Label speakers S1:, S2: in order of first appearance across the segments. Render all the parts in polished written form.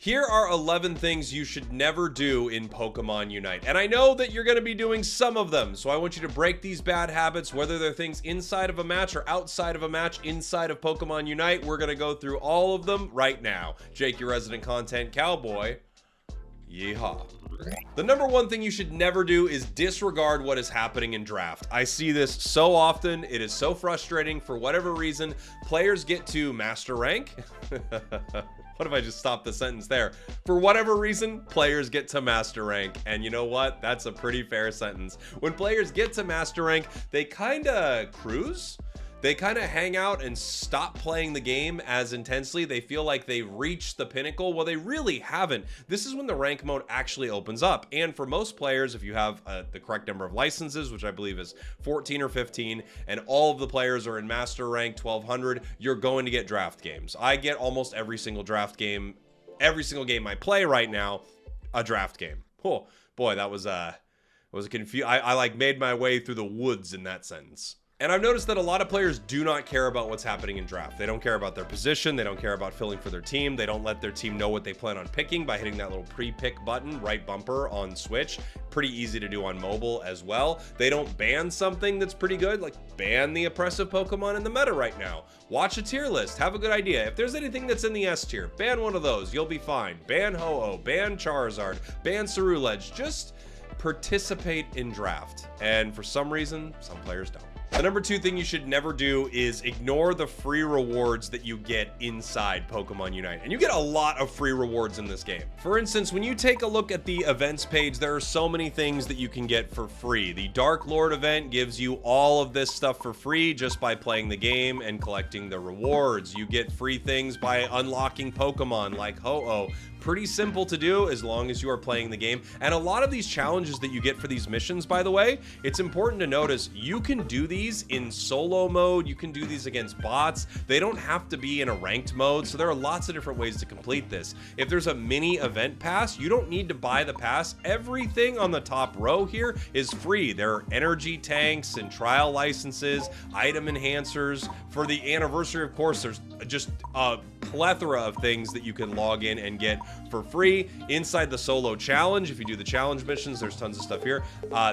S1: Here are 11 things you should never do in Pokemon Unite. And I know that you're going to be doing some of them, so I want you to break these bad habits, whether they're things inside of a match or outside of a match inside of Pokemon Unite. We're going to go through all of them right now. Jake, your resident content cowboy. Yeehaw. The number one thing you should never do is disregard what is happening in draft. I see this so often. It is so frustrating. For whatever reason, players get to master rank. What if I just stopped the sentence there? For whatever reason, players get to master rank. And you know what? That's a pretty fair sentence. When players get to master rank, they kind of cruise. They kind of hang out and stop playing the game as intensely. They feel like they've reached the pinnacle. Well, they really haven't. This is when the rank mode actually opens up. And for most players, if you have the correct number of licenses, which I believe is 14 or 15, and all of the players are in master rank 1200, you're going to get draft games. I get almost every single draft game, every single game I play right now, a draft game. Oh boy, that was a confuse. I like made my way through the woods in that sentence. And I've noticed that a lot of players do not care about what's happening in draft. They don't care about their position. They don't care about filling for their team. They don't let their team know what they plan on picking by hitting that little pre-pick button, right bumper on Switch. Pretty easy to do on mobile as well. They don't ban something that's pretty good, like ban the oppressive Pokemon in the meta right now. Watch a tier list. Have a good idea. If there's anything that's in the S tier, ban one of those. You'll be fine. Ban Ho-Oh, ban Charizard, ban Ceruledge. Just participate in draft. And for some reason, some players don't. The number two thing you should never do is ignore the free rewards that you get inside Pokemon Unite. And you get a lot of free rewards in this game. For instance, when you take a look at the events page, there are so many things that you can get for free. The Dark Lord event gives you all of this stuff for free just by playing the game and collecting the rewards. You get free things by unlocking Pokemon like Ho-Oh. Pretty simple to do as long as you are playing the game. And a lot of these challenges that you get for these missions, by the way, it's important to notice you can do these in solo mode. You can do these against bots. They don't have to be in a ranked mode. So there are lots of different ways to complete this. If there's a mini event pass, you don't need to buy the pass. Everything on the top row here is free. There are energy tanks and trial licenses, item enhancers. For the anniversary, of course, there's just a plethora of things that you can log in and get for free inside the solo challenge. If you do the challenge missions, there's tons of stuff here.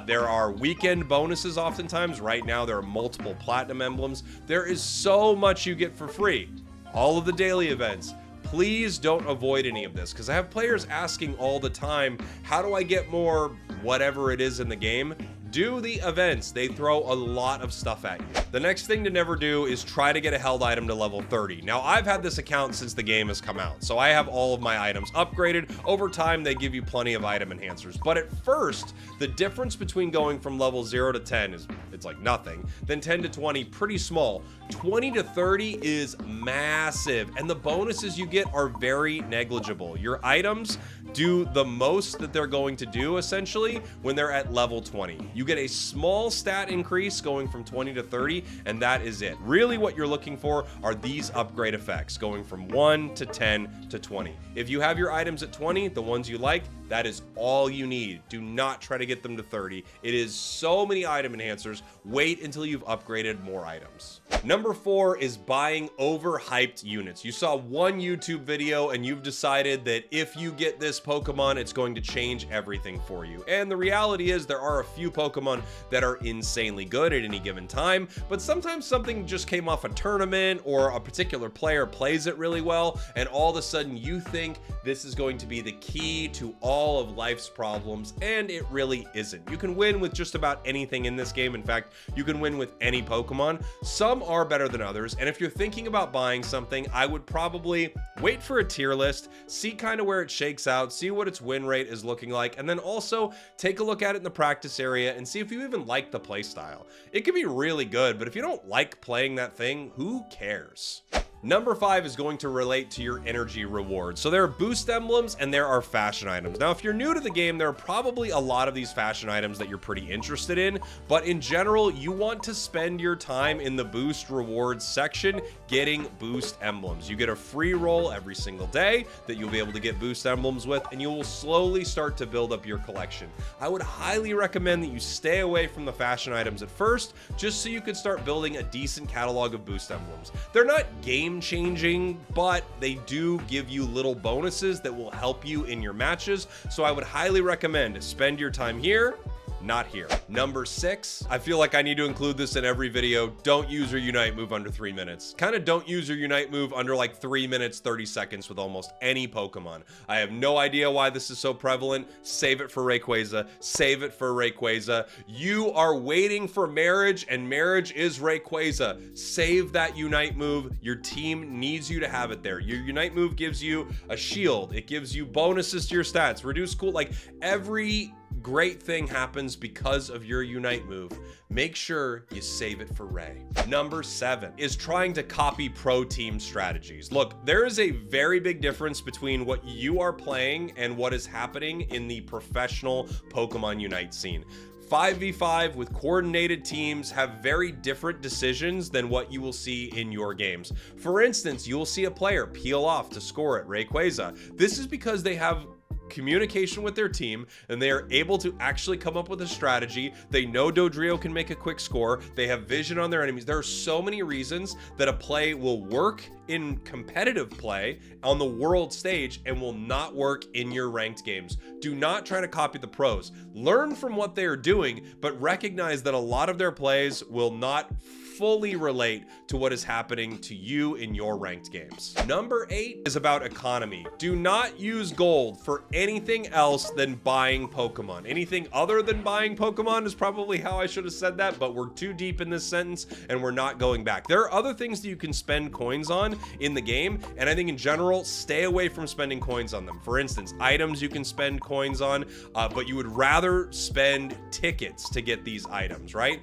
S1: There are weekend bonuses oftentimes. Right now, there are multiple platinum emblems. There is so much you get for free. All of the daily events. Please don't avoid any of this, because I have players asking all the time, how do I get more whatever it is in the game? Do the events. They throw a lot of stuff at you. The next thing to never do is try to get a held item to level 30. Now, I've had this account since the game has come out, so I have all of my items upgraded. Over time, they give you plenty of item enhancers. But at first, the difference between going from level 0 to 10 is, it's like nothing. Then 10 to 20, pretty small. 20 to 30 is massive, and the bonuses you get are very negligible. Your items do the most that they're going to do, essentially, when they're at level 20. You get a small stat increase going from 20 to 30, and that is it. Really what you're looking for are these upgrade effects, going from 1 to 10 to 20. If you have your items at 20, the ones you like, that is all you need. Do not try to get them to 30. It is so many item enhancers. Wait until you've upgraded more items. Number 4 is buying overhyped units. You saw one YouTube video and you've decided that if you get this Pokemon, it's going to change everything for you. And the reality is there are a few Pokemon that are insanely good at any given time, but sometimes something just came off a tournament or a particular player plays it really well, and all of a sudden you think this is going to be the key to all of life's problems, and it really isn't. You can win with just about anything in this game. In fact, you can win with any Pokemon. Some are better than others, and if you're thinking about buying something, I would probably wait for a tier list, see kind of where it shakes out, see what its win rate is looking like, and then also take a look at it in the practice area and see if you even like the play style. It can be really good, but if you don't like playing that thing, who cares? Number 5 is going to relate to your energy rewards. So there are boost emblems and there are fashion items. Now, if you're new to the game, there are probably a lot of these fashion items that you're pretty interested in, but in general, you want to spend your time in the boost rewards section getting boost emblems. You get a free roll every single day that you'll be able to get boost emblems with, and you will slowly start to build up your collection. I would highly recommend that you stay away from the fashion items at first, just so you can start building a decent catalog of boost emblems. They're not game game-changing, but they do give you little bonuses that will help you in your matches. So I would highly recommend spend your time here, not here. Number 6, I feel like I need to include this in every video. Don't use your Unite move under 3 minutes. Kind of don't use your Unite move under like 3 minutes, 30 seconds with almost any Pokemon. I have no idea why this is so prevalent. Save it for Rayquaza. Save it for Rayquaza. You are waiting for marriage, and marriage is Rayquaza. Save that Unite move. Your team needs you to have it there. Your Unite move gives you a shield. It gives you bonuses to your stats. Reduce cool, like every great thing happens because of your Unite move. Make sure you save it for Ray. Number 7 is trying to copy pro team strategies. Look, there is a very big difference between what you are playing and what is happening in the professional Pokemon Unite scene. 5v5 with coordinated teams have very different decisions than what you will see in your games. For instance, you will see a player peel off to score at Rayquaza. This is because they have communication with their team and they are able to actually come up with a strategy. They know Dodrio can make a quick score. They have vision on their enemies. There are so many reasons that a play will work in competitive play on the world stage and will not work in your ranked games. Do not try to copy the pros. Learn from what they are doing, but recognize that a lot of their plays will not fully relate to what is happening to you in your ranked games. Number 8 is about economy. Do not use gold for anything else than buying Pokemon. Anything other than buying Pokemon is probably how I should have said that, but we're too deep in this sentence and we're not going back. There are other things that you can spend coins on in the game, and I think in general, stay away from spending coins on them. For instance, items you can spend coins on, but you would rather spend tickets to get these items, right?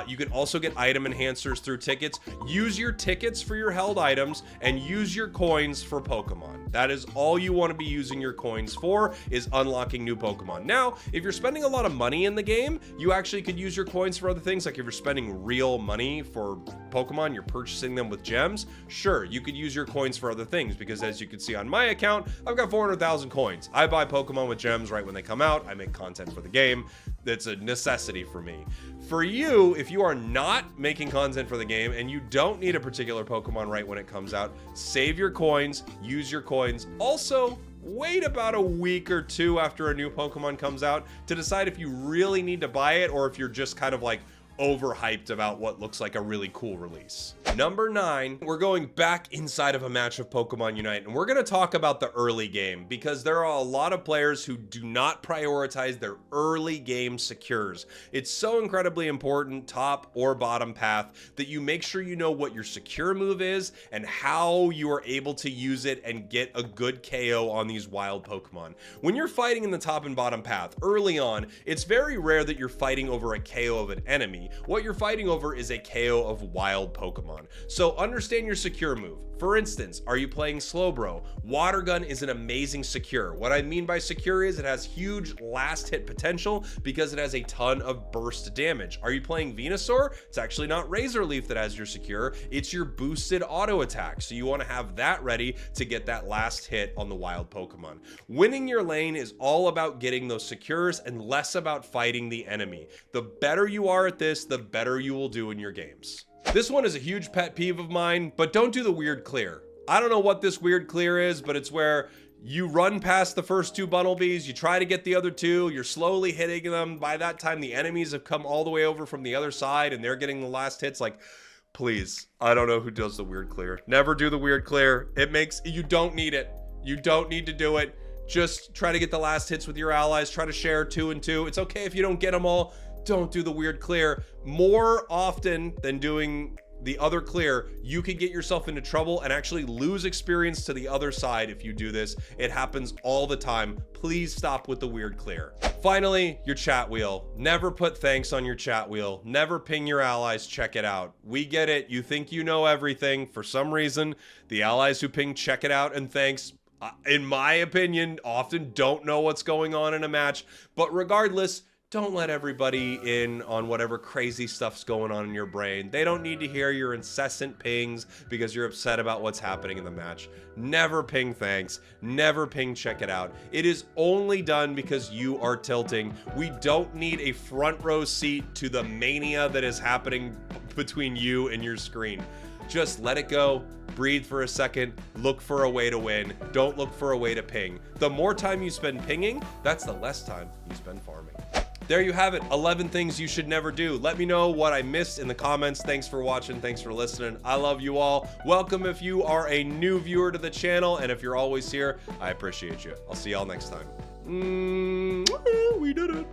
S1: You can also get item enhancers through tickets. Use your tickets for your held items and use your coins for Pokemon. That is all you want to be using your coins for, is unlocking new Pokemon. Now, if you're spending a lot of money in the game, you actually could use your coins for other things. Like if you're spending real money for Pokemon, you're purchasing them with gems. Sure, you could use your coins for other things, because as you can see on my account, I've got 400,000 coins. I buy Pokemon with gems right when they come out. I make content for the game. That's a necessity for me. For you, if you are not making content for the game and you don't need a particular Pokemon right when it comes out, save your coins, use your coins. Also, wait about a week or two after a new Pokemon comes out to decide if you really need to buy it or if you're just kind of like overhyped about what looks like a really cool release. Number 9, we're going back inside of a match of Pokemon Unite, and we're going to talk about the early game, because there are a lot of players who do not prioritize their early game secures. It's so incredibly important, top or bottom path, that you make sure you know what your secure move is and how you are able to use it and get a good KO on these wild Pokemon. When you're fighting in the top and bottom path early on, it's very rare that you're fighting over a KO of an enemy. What you're fighting over is a KO of wild Pokemon. So understand your secure move. For instance, are you playing Slowbro? Water Gun is an amazing secure. What I mean by secure is it has huge last hit potential because it has a ton of burst damage. Are you playing Venusaur? It's actually not Razor Leaf that has your secure. It's your boosted auto attack. So you want to have that ready to get that last hit on the wild Pokemon. Winning your lane is all about getting those secures and less about fighting the enemy. The better you are at this, the better you will do in your games. This one is a huge pet peeve of mine, but don't do the weird clear. I don't know what this weird clear is, but it's where you run past the first 2 Bunnelbees, you try to get the other 2, you're slowly hitting them. By that time, the enemies have come all the way over from the other side and they're getting the last hits. Like, please, I don't know who does the weird clear. Never do the weird clear. You don't need it. You don't need to do it. Just try to get the last hits with your allies. Try to share 2 and 2. It's okay if you don't get them all. Don't do the weird clear. More often than doing the other clear, you could get yourself into trouble and actually lose experience to the other side if you do this. It happens all the time. Please stop with the weird clear. Finally, your chat wheel. Never put thanks on your chat wheel. Never ping your allies, check it out. We get it. You think you know everything. For some reason, the allies who ping check it out and thanks, in my opinion, often don't know what's going on in a match. But regardless, don't let everybody in on whatever crazy stuff's going on in your brain. They don't need to hear your incessant pings because you're upset about what's happening in the match. Never ping thanks. Never ping check it out. It is only done because you are tilting. We don't need a front row seat to the mania that is happening between you and your screen. Just let it go. breathe for a second, look for a way to win. Don't look for a way to ping. The more time you spend pinging, that's the less time you spend farming. There you have it, 11 things you should never do. Let me know what I missed in the comments. Thanks for watching, thanks for listening. I love you all. Welcome if you are a new viewer to the channel, and if you're always here, I appreciate you. I'll see y'all next time. We did it.